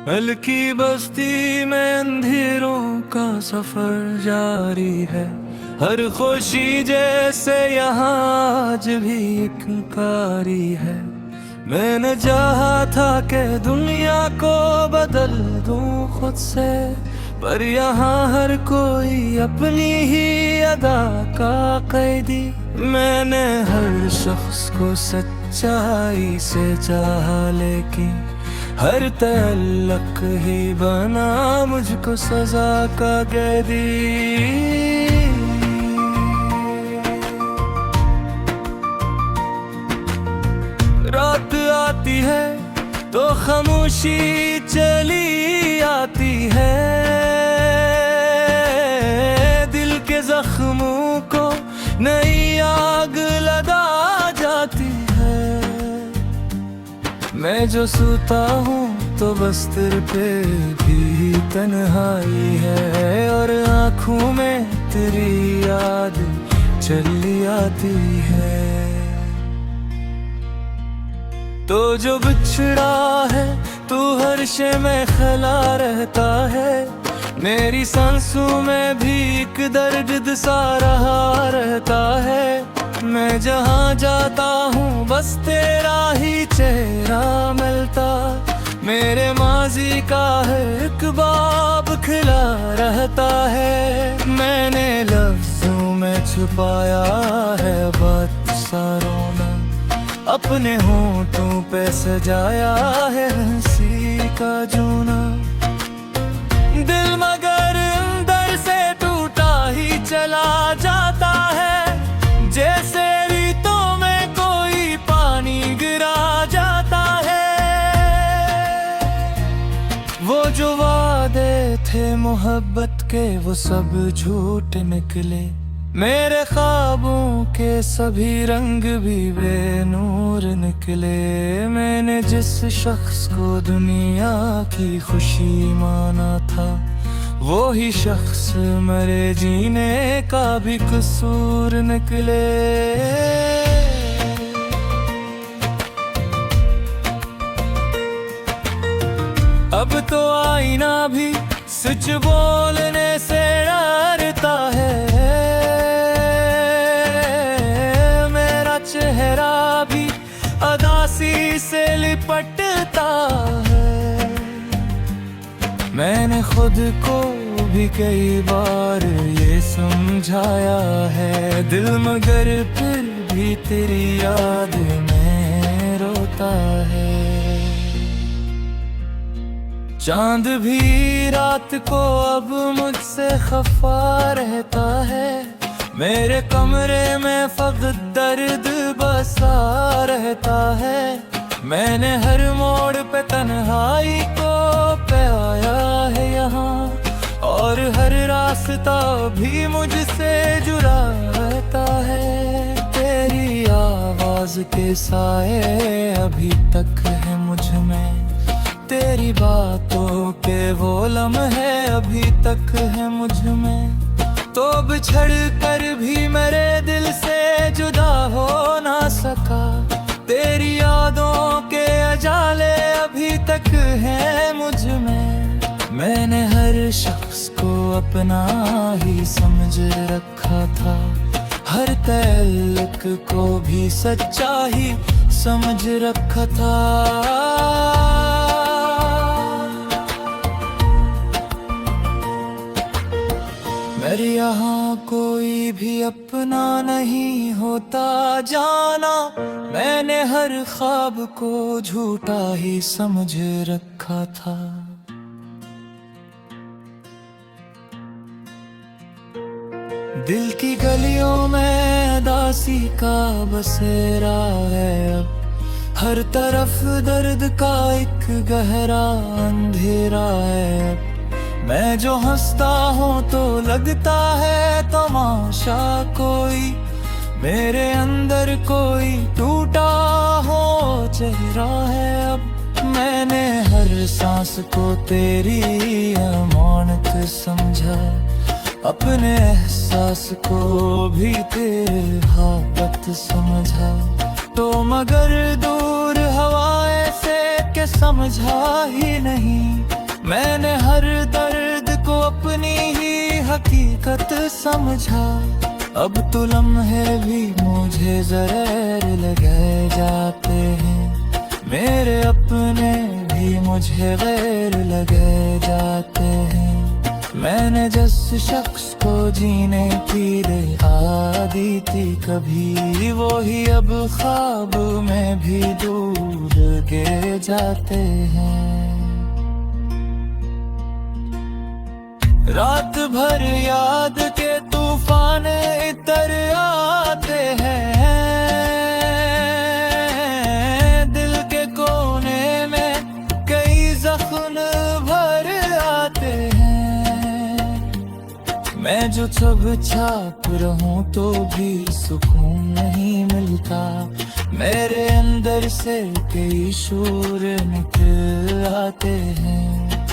हल्की बस्ती में अंधेरों का सफर जारी है। हर खुशी जैसे यहाँ आज भी एक कारी है। मैंने चाहा था कि दुनिया को बदल दूं खुद से, पर यहाँ हर कोई अपनी ही अदा का कैदी। मैंने हर शख्स को सच्चाई से चाहा, लेकिन हर तअल्लुक ही बना मुझको सजा का कैदी। रात आती है तो खामोशी चली आती है। दिल के जख्मों को नई आग लगा जाती है। मैं जो सोता हूँ तो बस्तर पे भी तन्हाई है, और आँखों में तेरी याद चली आती है। तो जो बिछड़ा है तू हर शे में खला रहता है। मेरी सांसों में भी एक दर्द सा रहा रहता है। मैं जहाँ जाता हूँ बस तेरा ही चेहरा मिलता। मेरे माजी का है एक बाब खिला रहता है। मैंने लफ्जों में छुपाया है बात सारों में, अपने होंठों पे सजाया है हंसी का जूना। दिल मगर अंदर से टूटा ही चला जाता है, जैसे रेतों में कोई पानी गिरा जाता है। वो जो वादे थे मोहब्बत के वो सब झूठ निकले। मेरे ख्वाबों के सभी रंग भी बेनूर निकले। मैंने जिस शख्स को दुनिया की खुशी माना था, वो ही शख्स मेरे जीने का भी कसूर निकले। अब तो आईना भी सच बोलने से डरता है। चेहरा भी अदासी से लिपटता है। मैंने खुद को भी कई बार ये समझाया है, दिल मगर फिर भी तेरी याद में रोता है। चांद भी रात को अब मुझसे खफा रहता है। मेरे कमरे में फक़्त दर्द बसा रहता है। मैंने हर मोड़ पे तन्हाई को पाया है यहाँ, और हर रास्ता भी मुझसे जुड़ा रहता है। तेरी आवाज़ के साए अभी तक है मुझ में, तेरी बातों के वो लम्हे अभी तक है मुझ में। तो बिछड़ कर भी मेरे दिल से जुदा हो ना सका। तेरी यादों के अजाले अभी तक हैं मुझ में। मैंने हर शख्स को अपना ही समझ रखा था, हर तअल्लुक को भी सच्चा ही समझ रखा था। मेरे यहाँ कोई भी अपना नहीं होता जाना। मैंने हर ख्वाब को झूठा ही समझ रखा था। दिल की गलियों में उदासी का बसेरा है अब। हर तरफ दर्द का एक गहरा अंधेरा है अब। मैं जो हंसता हूँ तो लगता है तमाशा कोई, मेरे अंदर कोई टूटा हो चेहरा है अब। मैंने हर सांस को तेरी अमानत समझा, अपने एहसास को भी तेरे हालत समझा। तो मगर दूर हवाएं से के समझा ही नहीं। मैंने हर दर्द को अपनी ही हकीकत समझा। अब तो लम्हे भी मुझे जहर लगे जाते हैं, मेरे अपने भी मुझे गैर लगे जाते हैं। मैंने जिस शख्स को जीने की आदी थी कभी, वो ही अब ख्वाब में भी दूर गे जाते हैं। रात भर याद के तूफान इतर आते हैं, दिल के कोने में कई जख्म भर आते हैं। मैं जो छब छाप रहूं तो भी सुकून नहीं मिलता, मेरे अंदर से कई शूर निकल आते हैं।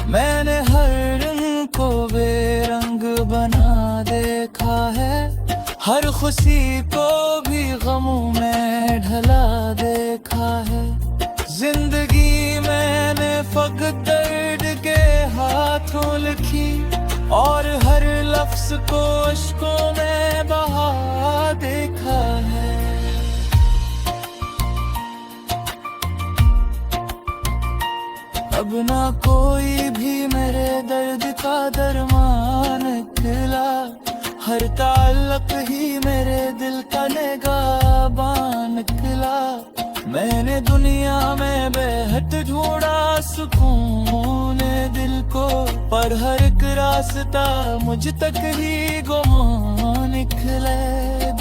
मैंने हर रंग को बेरंग बना देखा है, हर खुशी को भी गमों में ढला देखा है। जिंदगी मैंने फकत दर्द के हाथों लिखी, और हर लफ्ज को अश्कों में बहा देखा है। अब ना कोई भी मेरे दर्द का दरमान निकला, हर ताल्लुक ही मेरे दिल का निगाहबान निकला। मैंने दुनिया में बेहद ढूंढा सुकून दिल को, पर हर एक रास्ता मुझ तक ही गुमान निकले।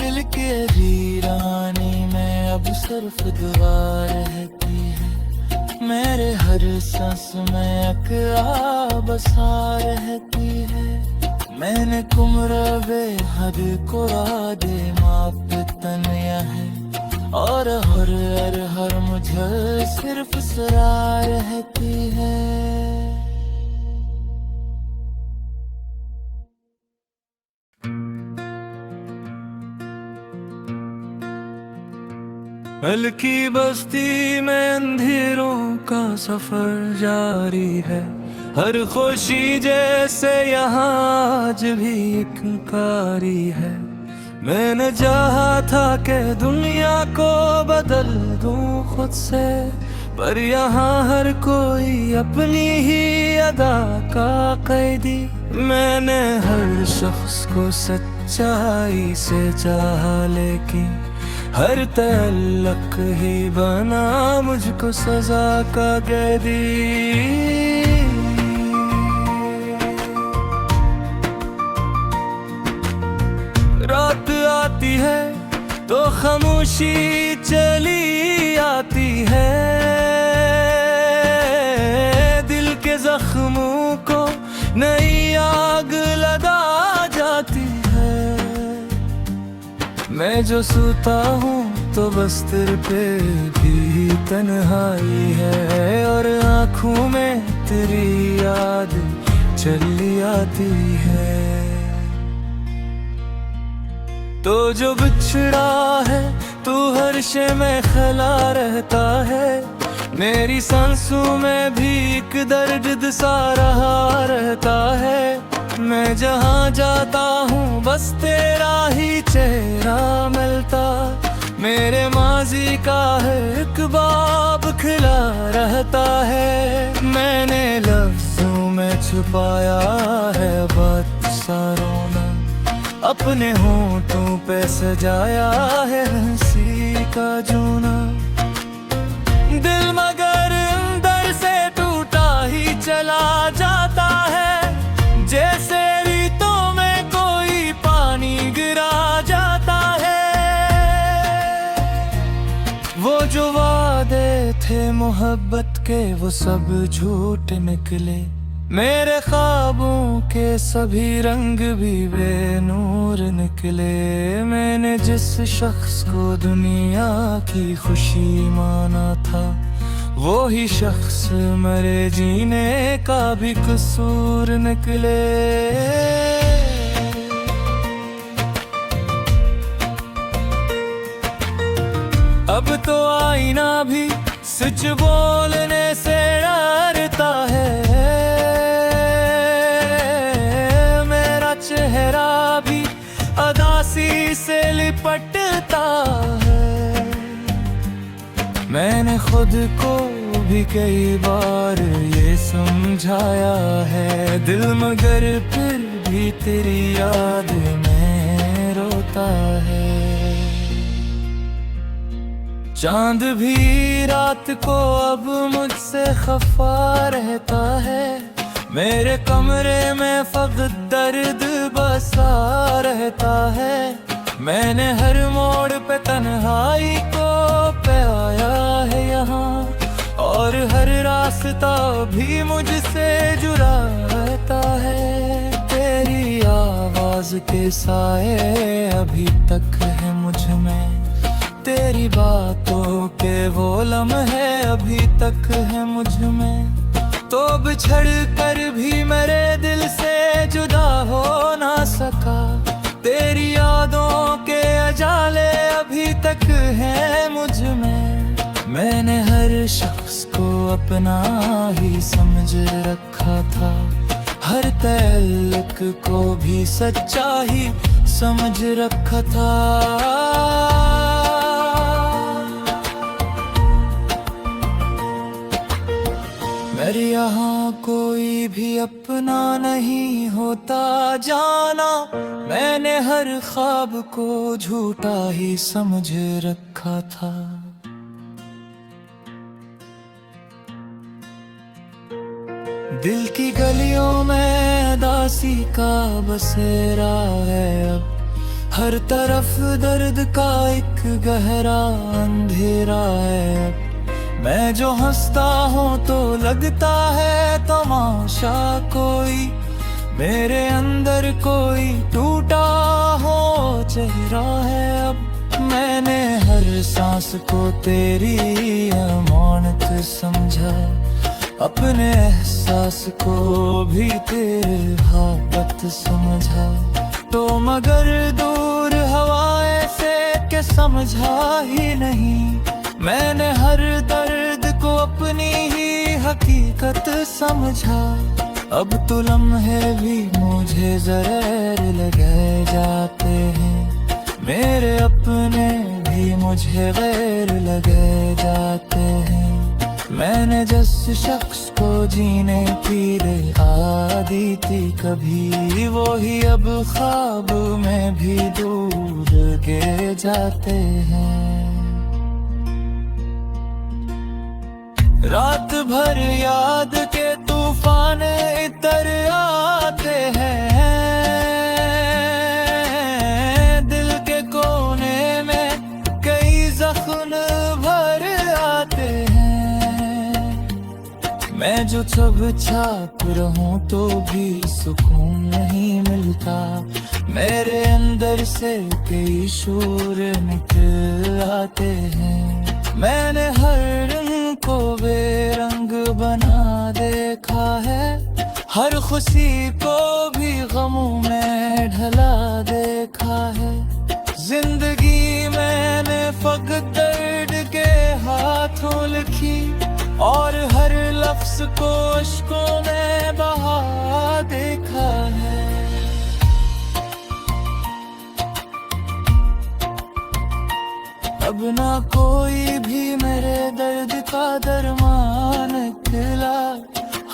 दिल के वीरानी में अब सिर्फ दुआ रहती है, मेरे हर सांस में अकरा बसा रहती है। मैंने कुम्र बेहद को राधे माप तनिया है, और हर मुझे सिर्फ सरा रहती है। हल्की बस्ती में अंधेरों का सफर जारी है, हर खुशी जैसे यहाँ आज भी एक कारी है। मैंने चाहा था कि दुनिया को बदल दूं खुद से, पर यहाँ हर कोई अपनी ही अदा का कैदी। मैंने हर शख्स को सच्चाई से चाहा, लेकिन हर तअल्लुक ही बना मुझको सजा का कैदी। रात आती है तो खामोशी चली आती है, दिल के जख्मों को नई आग लगा जाती है। मैं जो सोता हूँ तो बस्तर पे भी तन्हाई है, और आँखों में तेरी याद चली आती है। तो जो बिछड़ा है तू हर शे में खला रहता है, मेरी सांसों में भी एक दर्द सा रहा रहता है। मैं जहाँ जाता हूँ बस तेरा ही चेहरा मिलता, मेरे माजी का हर एक बाब खिला रहता है। मैंने लफ्जों में छुपाया है बात सारों, अपने होंठों पे सजाया है हंसी का जूना। दिल मगर अंदर से टूटा ही चला जाता है, जैसे रीतों में कोई पानी गिरा जाता है। वो जो वादे थे मोहब्बत के वो सब झूठ निकले, मेरे ख्वाबों के सभी रंग भी बेनूर निकले। मैंने जिस शख्स को दुनिया की खुशी माना था, वो ही शख्स मेरे जीने का भी कसूर निकले। अब तो आईना भी सच बोलने से मैंने खुद को भी कई बार ये समझाया है दिल, मगर फिर भी तेरी याद में रोता है। चांद भी रात को अब मुझसे खफा रहता है, मेरे कमरे में फकत दर्द बसा रहता है। मैंने हर मोड़ पे तन्हाई को पाया है यहाँ, और हर रास्ता भी मुझसे जुड़ा रहता है। तेरी आवाज के साए अभी तक है मुझ में, तेरी बातों के वो लम्हे अभी तक है मुझ में। तो बिछड़ कर भी मेरे दिल से जुदा हो ना सका, तेरी यादों के अजाले अभी तक हैं मुझ में। मैंने हर शख्स को अपना ही समझ रखा था, हर तल्लक को भी सच्चा ही समझ रखा था। मेरे यहाँ कोई भी अपना नहीं होता जाना, मैंने हर ख्वाब को झूठा ही समझ रखा था। दिल की गलियों में दासी का बसेरा है अब, हर तरफ दर्द का एक गहरा अंधेरा है अब। मैं जो हंसता हूँ तो लगता है तमाशा कोई, मेरे अंदर कोई टूटा हो चेहरा है अब। मैंने हर सांस को तेरी अमानत समझा, अपने एहसास को भी तेरे हाथ समझा। तो मगर दूर हवाएं से के समझा ही नहीं, मैंने हर दर्द को अपनी ही हकीकत समझा। अब तो लम्हे भी मुझे जहर लगे जाते हैं, मेरे अपने भी मुझे गैर लगे जाते हैं। मैंने जिस शख्स को जीने की रिहा दी थी कभी, वो ही अब ख्वाब में भी दूर गे जाते हैं। रात भर याद के तूफान इतर आते हैं, दिल के कोने में कई जख्म भर आते हैं। मैं जो सब छाप रहूं तो भी सुकून नहीं मिलता, मेरे अंदर से कई शोर निकल आते हैं। मैंने हर रंग को बेरंग बना देखा है, हर खुशी को भी गमों में ढला देखा है। जिंदगी मैंने फकत दर्द के हाथों लिखी, और हर लफ्ज को अश्कों में बहा देखा है। अब ना कोई भी मेरे दर्द का दरमान निकला,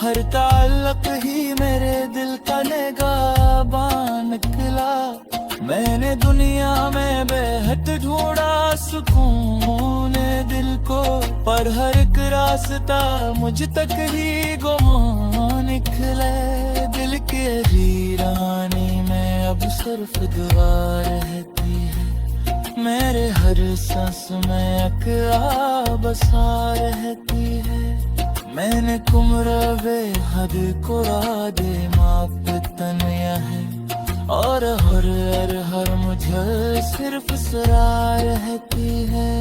हर ताल्लुक ही मेरे दिल का निगाहबान निकला। मैंने दुनिया में बेहद ढूंढा सुकून दिल को, पर हर एक रास्ता मुझ तक ही गुम निकले। दिल के वीरानी में अब सिर्फ दुआ रहती है, मेरे हर सांस में अकरा बसा रहती है। मैंने कुमरवे हद को रादे माप तनया है, और हर मुझे सिर्फ सरा रहती है।